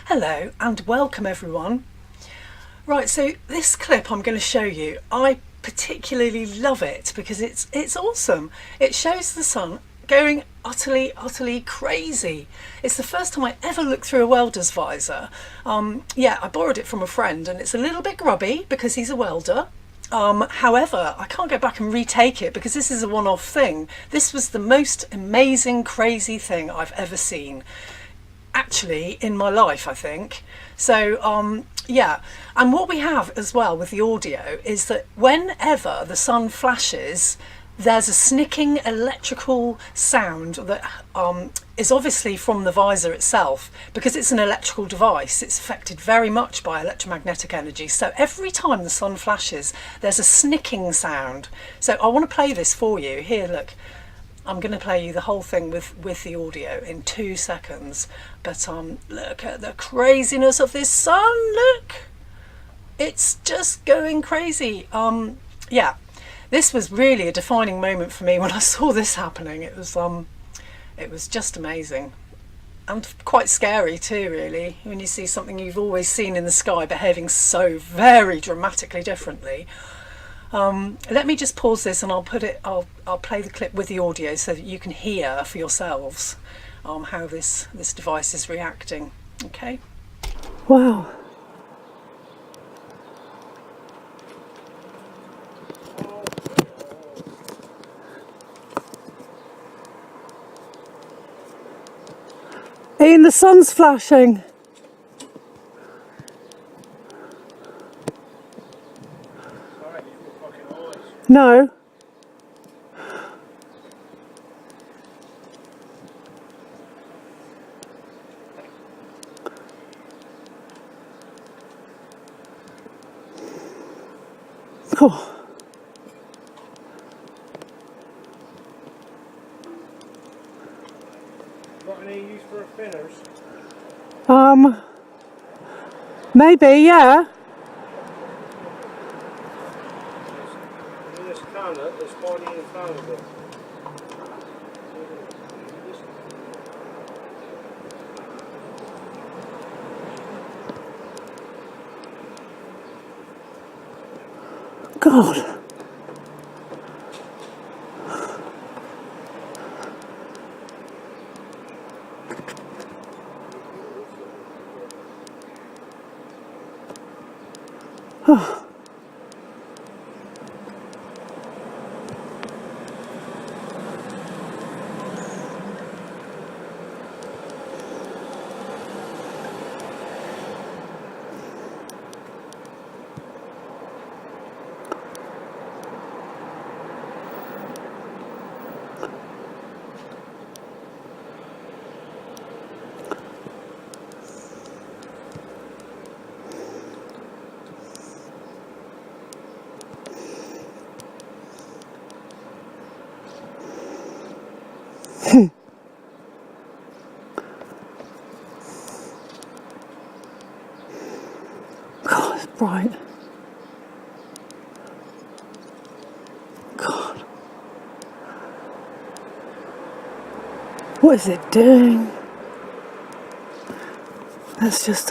Hello and welcome everyone. Right, so this clip I'm going to show you, I particularly love it because it's awesome. It shows the sun going utterly crazy. It's the first time I ever looked through a welder's visor. Yeah, I borrowed it from a friend and it's a little bit grubby because he's a welder. However, I can't go back and retake it because this is a one-off thing. This was the most amazing, crazy thing I've ever seen. Actually in my life, I think. So yeah, and what we have as well with the audio is that whenever the sun flashes, there's a snicking electrical sound that is obviously from the visor itself, because it's an electrical device. It's affected very much by electromagnetic energy. So every time the sun flashes, there's a snicking sound. So I want to play this for you. Here, look. I'm going to play you the whole thing with the audio in 2 seconds. But look at the craziness of this sun. Look, it's just going crazy. Yeah, this was really a defining moment for me when I saw this happening. It was just amazing and quite scary too, really, when you see something you've always seen in the sky behaving so very dramatically differently. Let me just pause this and I'll play the clip with the audio so that you can hear for yourselves how this device is reacting. Okay. Wow. Ian, the sun's flashing. No. Oh. Got any use for spinners? Maybe, yeah. This canner is highly inflammable. God. Oh. God, it's bright. God. What is it doing? Let's just